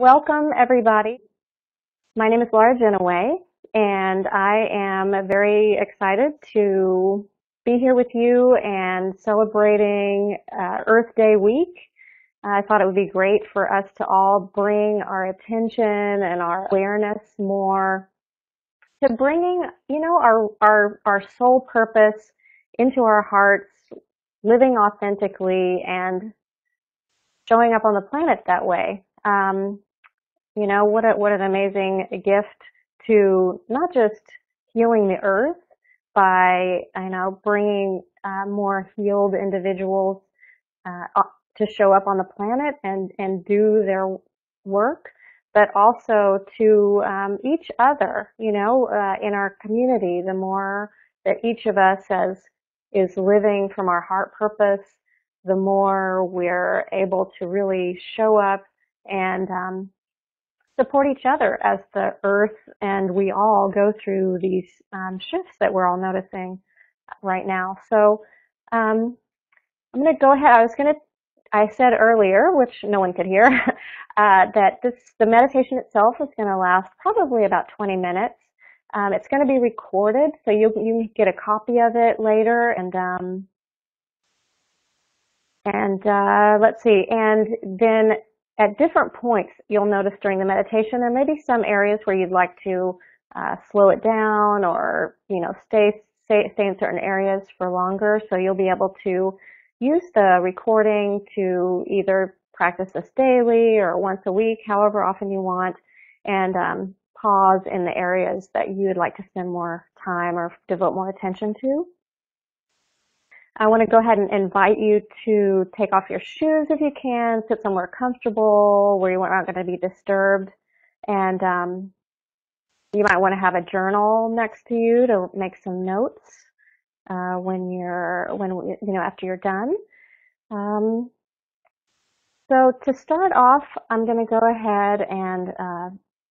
Welcome, everybody. My name is Laura Genoway, and I am very excited to be here with you and celebrating Earth Day week. I thought it would be great for us to all bring our attention and our awareness more to bringing, our soul purpose into our hearts, living authentically and showing up on the planet that way. What an amazing gift to not just healing the earth by, bringing more healed individuals to show up on the planet and do their work, but also to each other, in our community. The more that each of us is living from our heart purpose, the more we're able to really show up and support each other as the earth and we all go through these shifts that we're all noticing right now. So I'm going to go ahead. I said earlier, which no one could hear, that the meditation itself is going to last probably about 20 minutes. It's going to be recorded, so you get a copy of it later, and let's see, and then at different points, you'll notice during the meditation, there may be some areas where you'd like to slow it down or, stay in certain areas for longer. So you'll be able to use the recording to either practice this daily or once a week, however often you want, and pause in the areas that you would like to spend more time or devote more attention to. I want to go ahead and invite you to take off your shoes if you can, sit somewhere comfortable where you're not going to be disturbed, and you might want to have a journal next to you to make some notes after you're done. So to start off, I'm going to go ahead and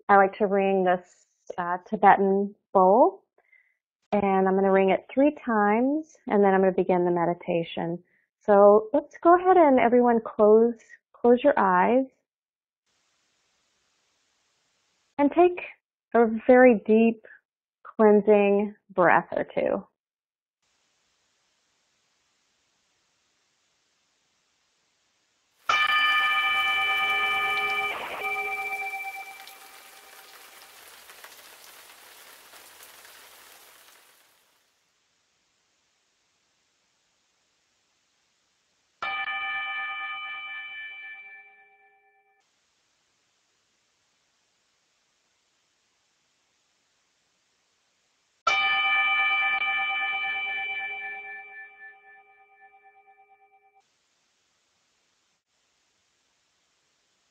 I like to ring this Tibetan bowl. And I'm going to ring it 3 times, and then I'm going to begin the meditation. So let's go ahead and everyone close your eyes and take a very deep cleansing breath or two.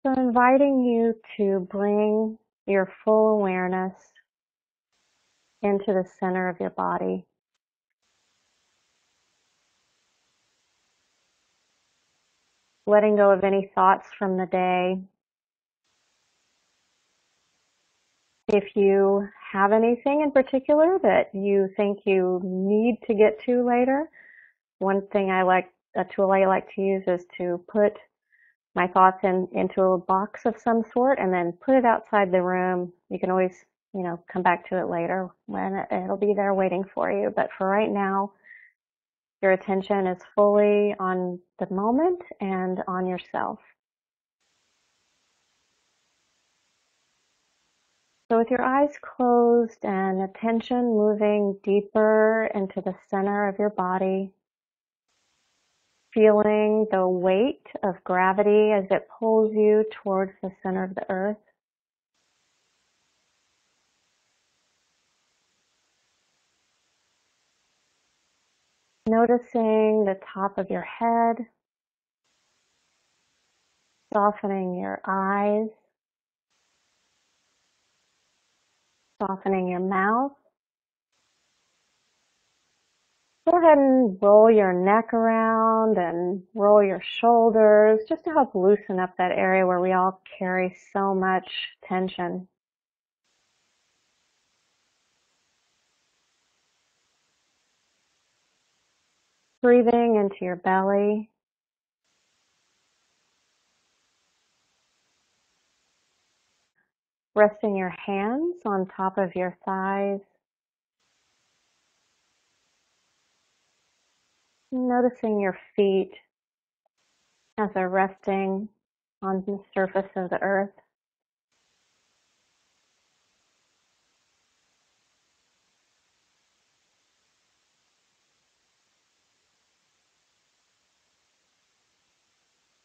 So inviting you to bring your full awareness into the center of your body. Letting go of any thoughts from the day. If you have anything in particular that you think you need to get to later, one thing a tool I like to use is to put my thoughts into a box of some sort and then put it outside the room. You can always, come back to it later when it'll be there waiting for you. But for right now, your attention is fully on the moment and on yourself. So with your eyes closed and attention moving deeper into the center of your body, feeling the weight of gravity as it pulls you towards the center of the earth. Noticing the top of your head, softening your eyes, softening your mouth. Go ahead and roll your neck around and roll your shoulders just to help loosen up that area where we all carry so much tension. Breathing into your belly. resting your hands on top of your thighs, noticing your feet as they're resting on the surface of the earth.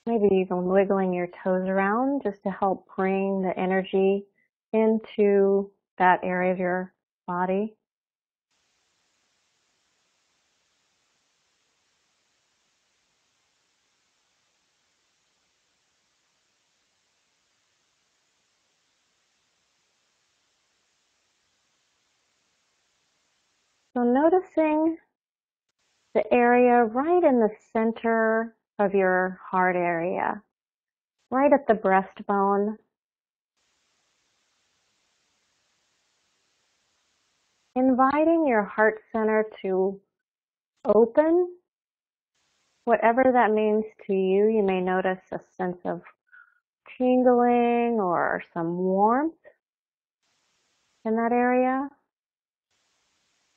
Maybe even wiggling your toes around just to help bring the energy into that area of your body. So noticing the area right in the center of your heart area, right at the breastbone. Inviting your heart center to open, whatever that means to you. You may notice a sense of tingling or some warmth in that area.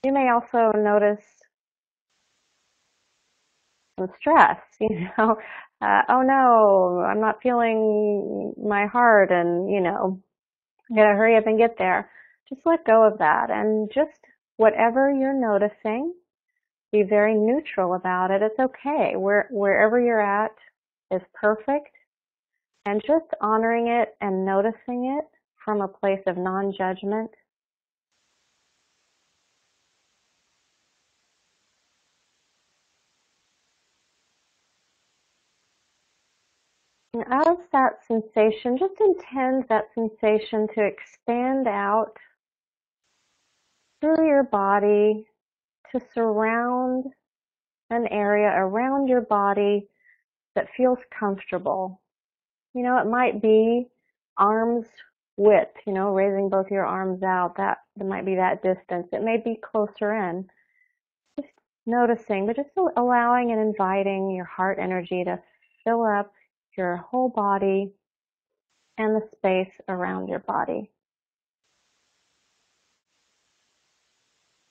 You may also notice some stress, oh no, I'm not feeling my heart and, I gotta hurry up and get there. Just let go of that and just whatever you're noticing, be very neutral about it. It's okay. Wherever you're at is perfect, and just honoring it and noticing it from a place of non-judgment. And as that sensation, just intend that sensation to expand out through your body to surround an area around your body that feels comfortable. It might be arms width, raising both your arms out. That might be that distance. It may be closer in. Just noticing, but just allowing and inviting your heart energy to fill up your whole body and the space around your body.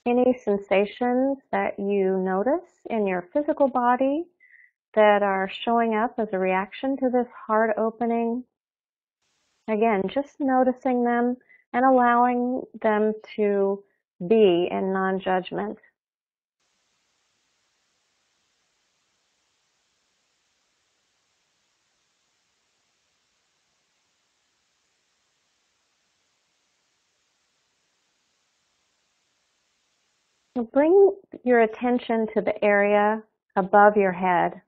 Any sensations that you notice in your physical body that are showing up as a reaction to this heart opening, again, just noticing them and allowing them to be in non-judgment. Bring your attention to the area above your head.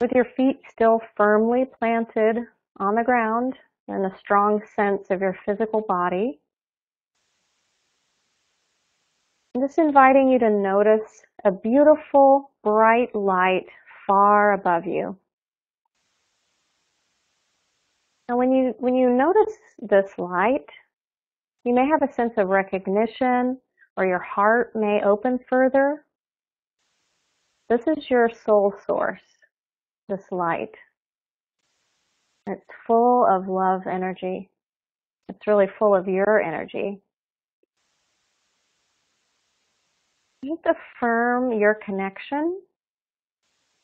With your feet still firmly planted on the ground and a strong sense of your physical body, I'm just inviting you to notice a beautiful, bright light far above you. Now, when you notice this light, you may have a sense of recognition, or your heart may open further. This is your soul source, this light. It's full of love energy. It's really full of your energy. Just affirm your connection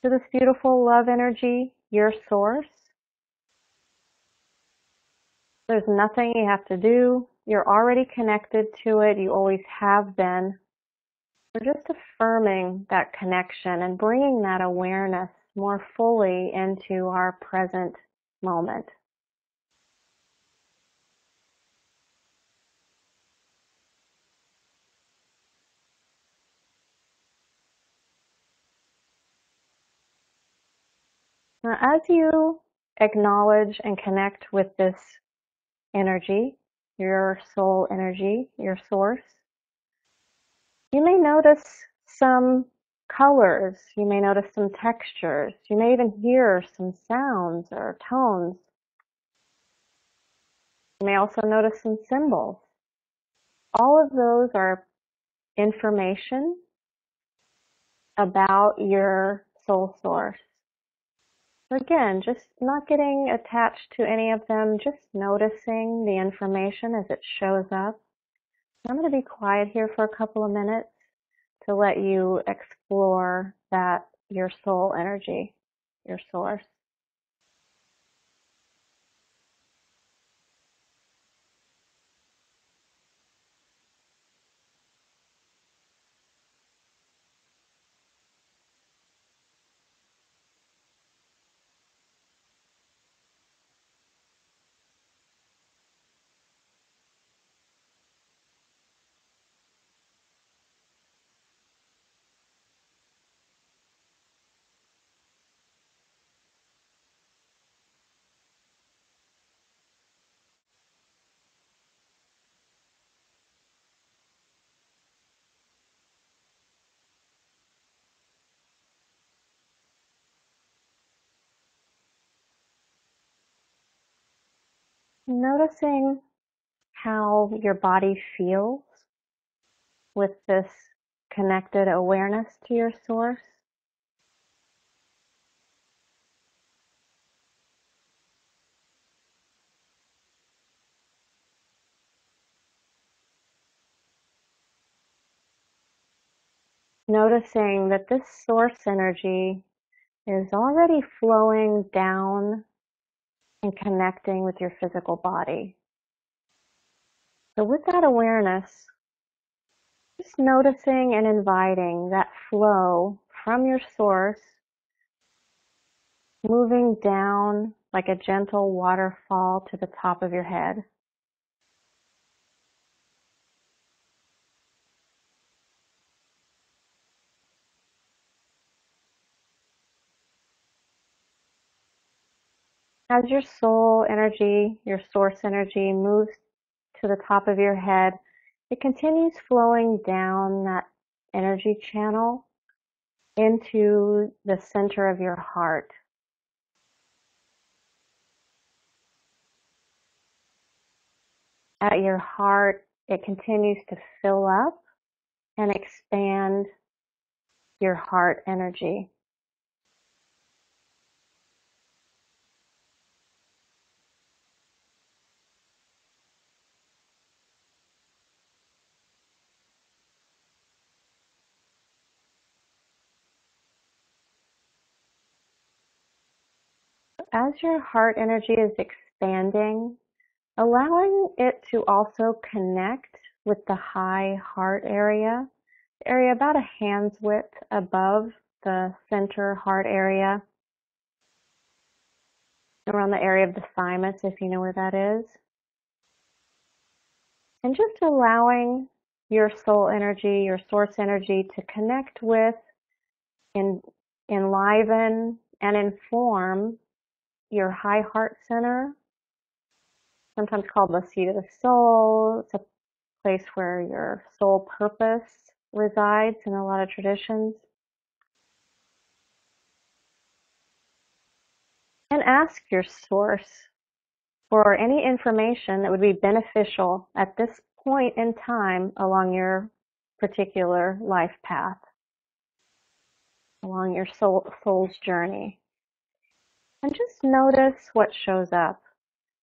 to this beautiful love energy, your source. There's nothing you have to do. You're already connected to it. You always have been. We're just affirming that connection and bringing that awareness more fully into our present moment. Now, as you acknowledge and connect with this energy, your soul energy, your source, you may notice some colors, you may notice some textures, you may even hear some sounds or tones. You may also notice some symbols. All of those are information about your soul source. So again, just not getting attached to any of them, just noticing the information as it shows up. I'm going to be quiet here for a couple of minutes to let you explore that, your soul energy, your source. Noticing how your body feels with this connected awareness to your source. Noticing that this source energy is already flowing down and connecting with your physical body. So with that awareness, just noticing and inviting that flow from your source, moving down like a gentle waterfall to the top of your head. As your soul energy, your source energy moves to the top of your head, it continues flowing down that energy channel into the center of your heart. At your heart, it continues to fill up and expand your heart energy. As your heart energy is expanding, allowing it to also connect with the high heart area, the area about a hand's width above the center heart area, around the area of the thymus, if you know where that is. And just allowing your soul energy, your source energy to connect with, enliven, and inform your high heart center, sometimes called the seat of the soul. It's a place where your soul purpose resides in a lot of traditions. And ask your source for any information that would be beneficial at this point in time along your particular life path, along your soul's journey. And just notice what shows up.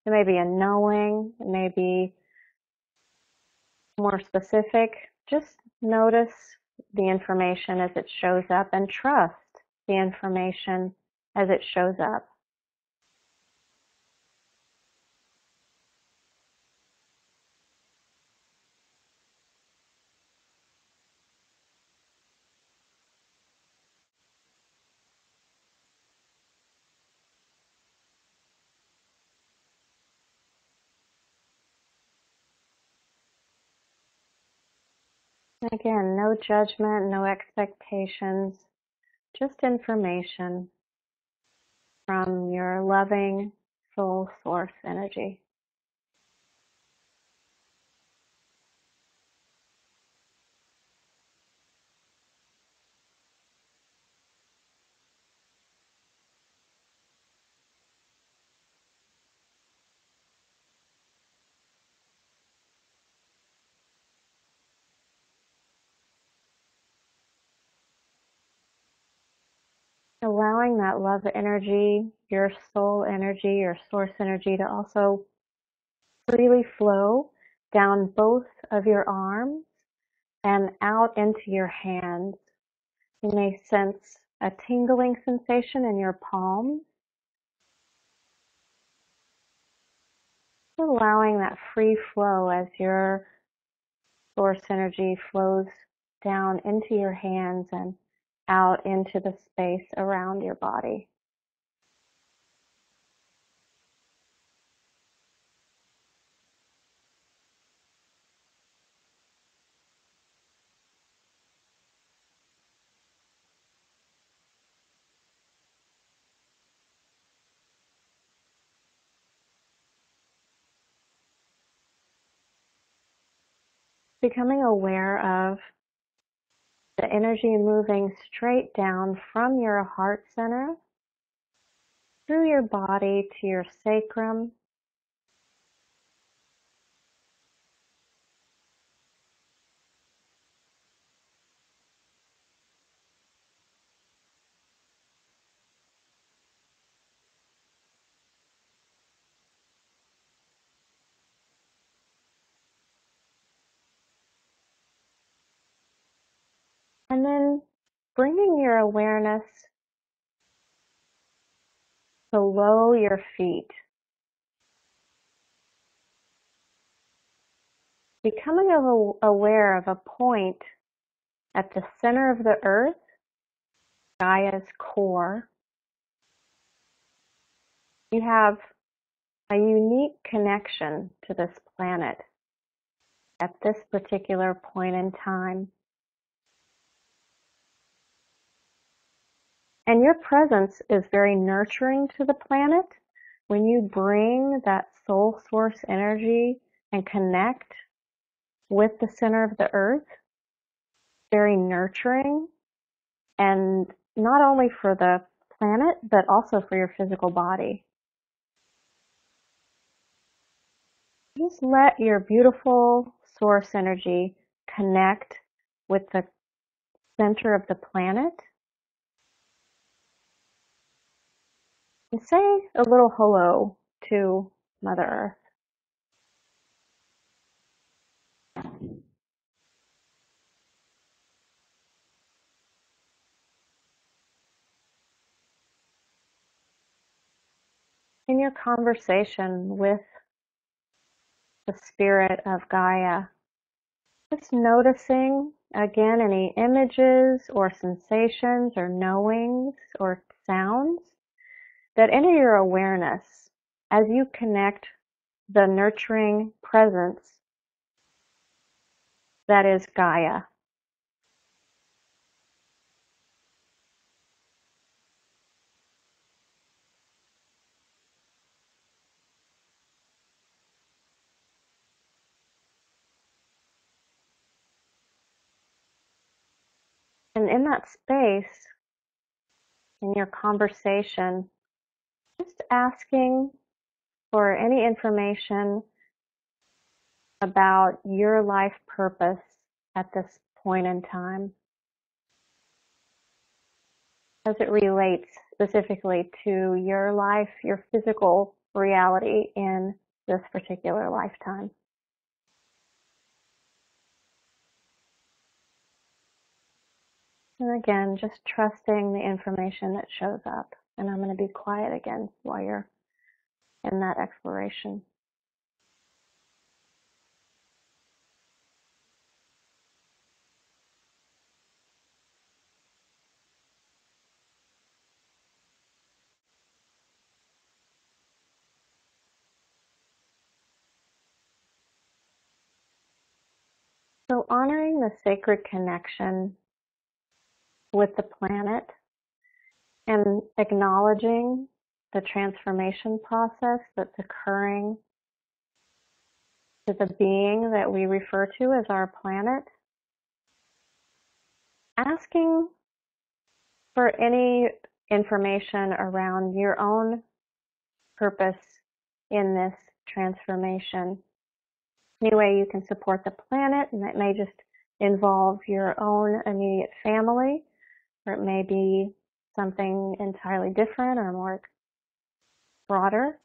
It may be a knowing, it may be more specific. Just notice the information as it shows up and trust the information as it shows up. Again, no judgment, no expectations, just information from your loving soul source energy. Allowing allowing that love energy, your soul energy, your source energy to also freely flow down both of your arms and out into your hands. You may sense a tingling sensation in your palms, allowing that free flow as your source energy flows down into your hands and out into the space around your body. Becoming aware of the energy moving straight down from your heart center through your body to your sacrum, and then bringing your awareness below your feet, becoming aware of a point at the center of the earth, Gaia's core. You have a unique connection to this planet at this particular point in time. And your presence is very nurturing to the planet. When you bring that soul source energy and connect with the center of the earth, very nurturing, and not only for the planet, but also for your physical body. Just let your beautiful source energy connect with the center of the planet. And say a little hello to Mother Earth. In your conversation with the spirit of Gaia, just noticing again any images or sensations or knowings or sounds that enter your awareness as you connect the nurturing presence that is Gaia. And in that space, in your conversation, just asking for any information about your life purpose at this point in time, as it relates specifically to your life, your physical reality in this particular lifetime. And again, just trusting the information that shows up. And I'm going to be quiet again while you're in that exploration. So honoring the sacred connection with the planet and acknowledging the transformation process that's occurring to the being that we refer to as our planet, asking for any information around your own purpose in this transformation. Any way you can support the planet, and that may just involve your own immediate family, or it may be something entirely different or more broader?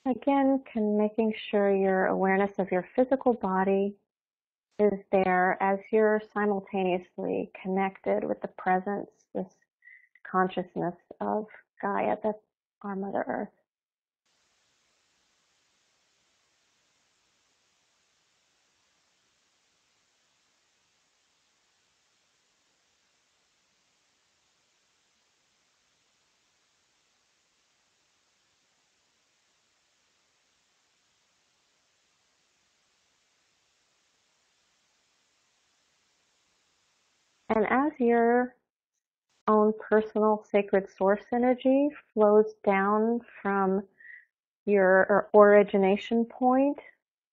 Again, making sure your awareness of your physical body is there as you're simultaneously connected with the presence, this consciousness of Gaia, that's our Mother Earth. And as your own personal sacred source energy flows down from your origination point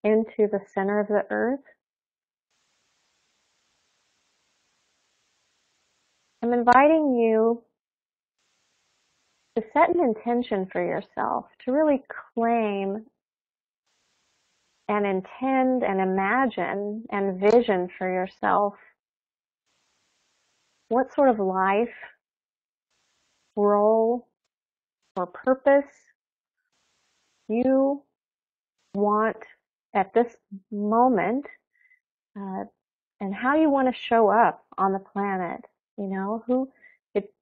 into the center of the earth, I'm inviting you to set an intention for yourself, to really claim and intend and imagine and vision for yourself what sort of life, role, or purpose you want at this moment, uh, and how you want to show up on the planet. You know,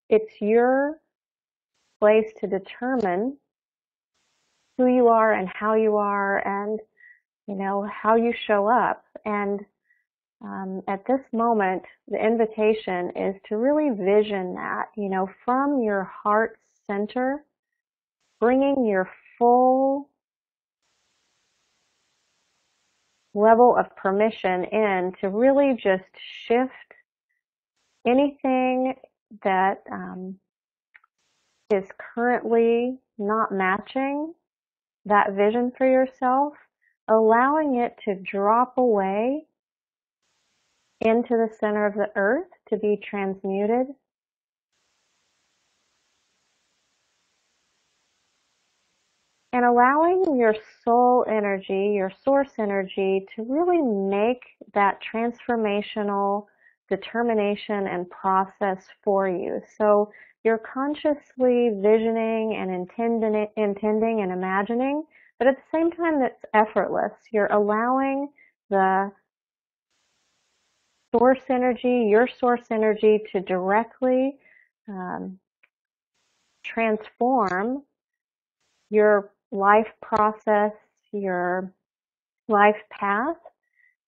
it's your place to determine who you are and how you are, and you know how you show up. And at this moment, the invitation is to really vision that, you know, from your heart center, bringing your full level of permission in to really just shift anything that is currently not matching that vision for yourself, allowing it to drop away into the center of the earth to be transmuted, and allowing your soul energy, your source energy, to really make that transformational determination and process for you. So you're consciously visioning and intending and imagining, but at the same time, it's effortless. You're allowing the source energy, your source energy, to directly um, transform your life process, your life path,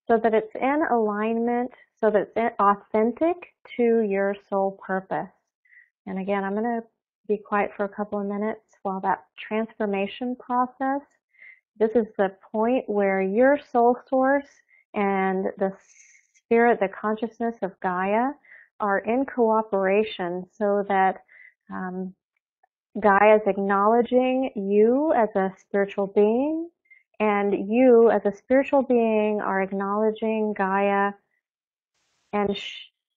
so that it's in alignment, so that it's authentic to your soul purpose. And again, I'm going to be quiet for a couple of minutes while that transformation process. This is the point where your soul source and the spirit, the consciousness of Gaia, are in cooperation, so that Gaia is acknowledging you as a spiritual being, and you as a spiritual being are acknowledging Gaia and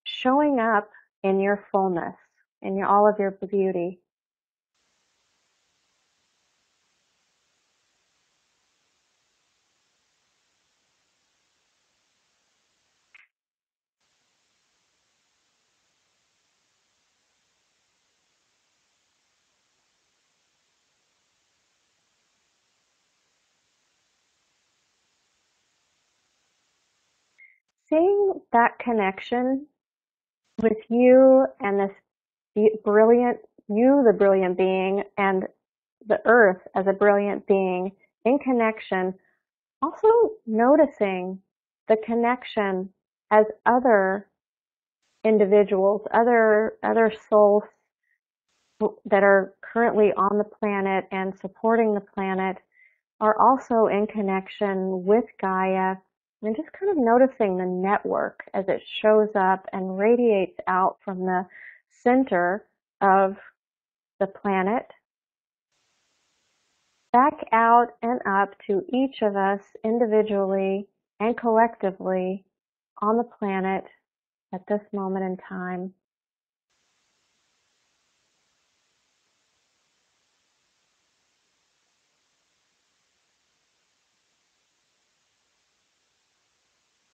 showing up in your fullness, in all of your beauty. Seeing that connection with you and this brilliant, you, the brilliant being, and the earth as a brilliant being in connection, also noticing the connection as other individuals, other souls that are currently on the planet and supporting the planet are also in connection with Gaia, and just kind of noticing the network as it shows up and radiates out from the center of the planet back out and up to each of us individually and collectively on the planet, at this moment in time.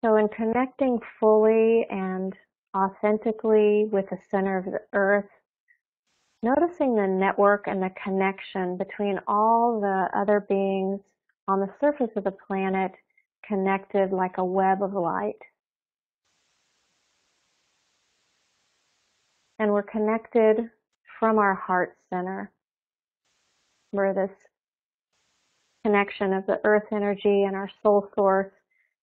So in connecting fully and authentically with the center of the earth, noticing the network and the connection between all the other beings on the surface of the planet connected like a web of light. And we're connected from our heart center, where this connection of the earth energy and our soul source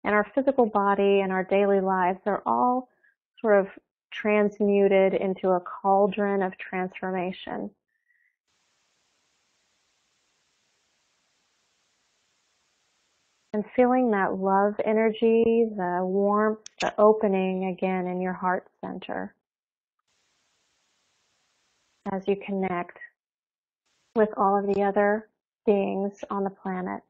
and our physical body and our daily lives are all sort of transmuted into a cauldron of transformation. And feeling that love energy, the warmth, the opening again in your heart center as you connect with all of the other beings on the planet.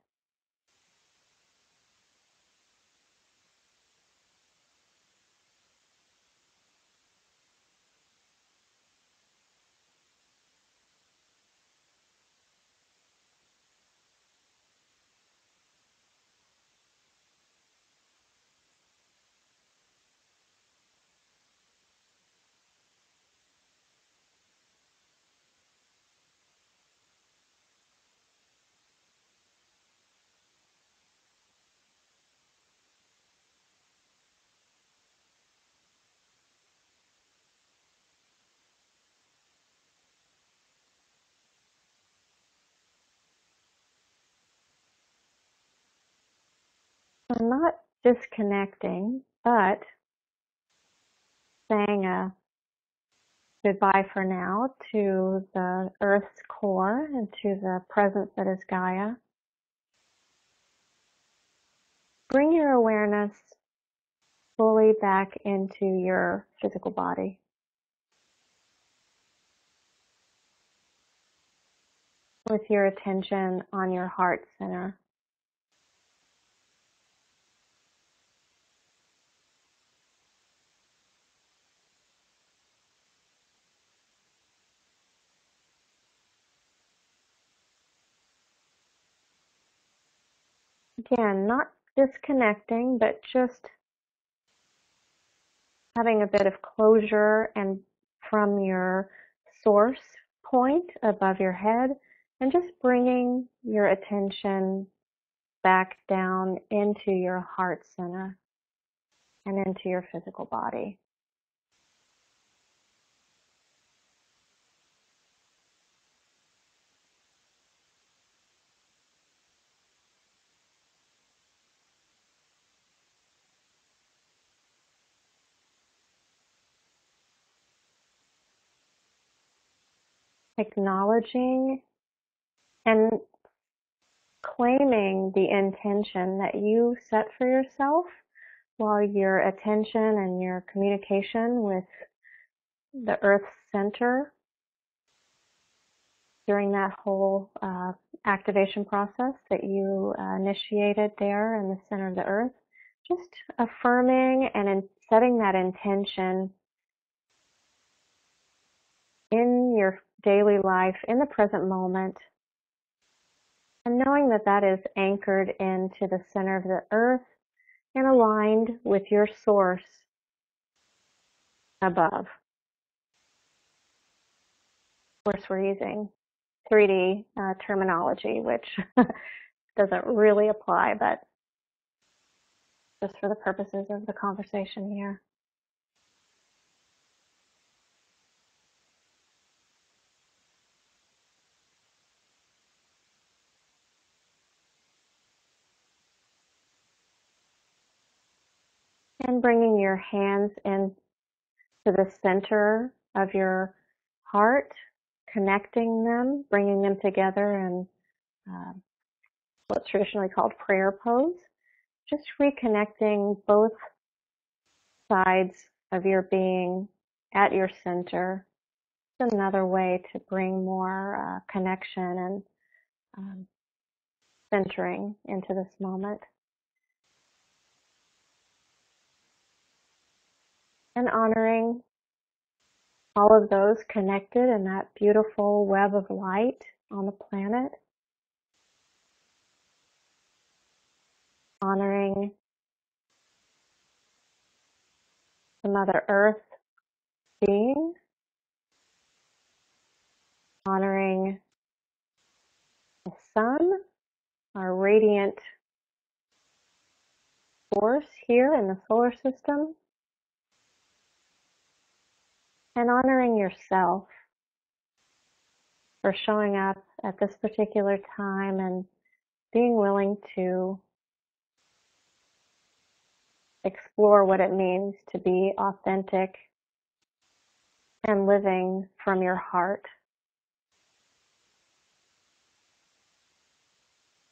So not disconnecting, but saying a goodbye for now to the Earth's core and to the presence that is Gaia. Bring your awareness fully back into your physical body. With your attention on your heart center. Again, not disconnecting, but just having a bit of closure and from your source point above your head, and just bringing your attention back down into your heart center and into your physical body. Acknowledging and claiming the intention that you set for yourself while your attention and your communication with the Earth's center during that whole activation process that you initiated there in the center of the Earth, just affirming and setting that intention in your daily life, in the present moment, and knowing that that is anchored into the center of the Earth and aligned with your source above. Of course, we're using 3D terminology, which doesn't really apply, but just for the purposes of the conversation here. And bringing your hands in to the center of your heart, connecting them, bringing them together in what's traditionally called prayer pose. Just reconnecting both sides of your being at your center. It's another way to bring more connection and centering into this moment. and honoring all of those connected in that beautiful web of light on the planet, honoring the Mother Earth being, honoring the sun, our radiant force here in the solar system, and honoring yourself for showing up at this particular time and being willing to explore what it means to be authentic and living from your heart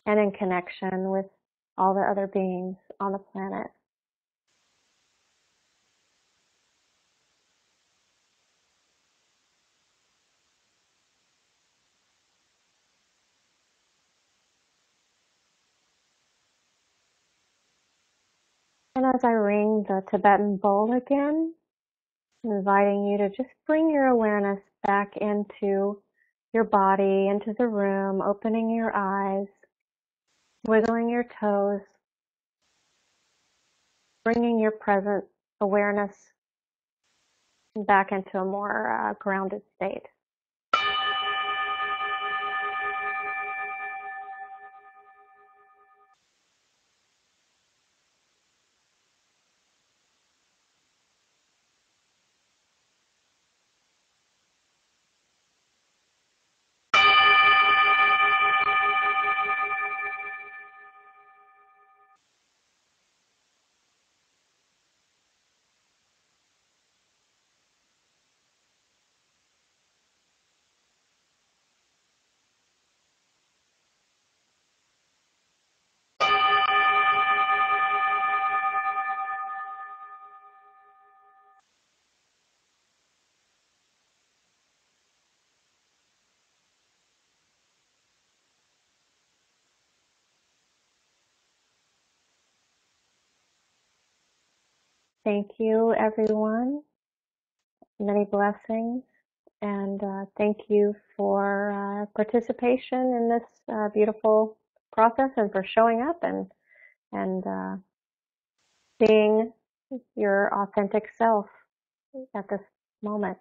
and in connection with all the other beings on the planet. And as I ring the Tibetan bowl again, I'm inviting you to just bring your awareness back into your body, into the room, opening your eyes, wiggling your toes, bringing your present awareness back into a more grounded state. Thank you, everyone. Many blessings. And thank you for participation in this beautiful process and for showing up and being your authentic self at this moment.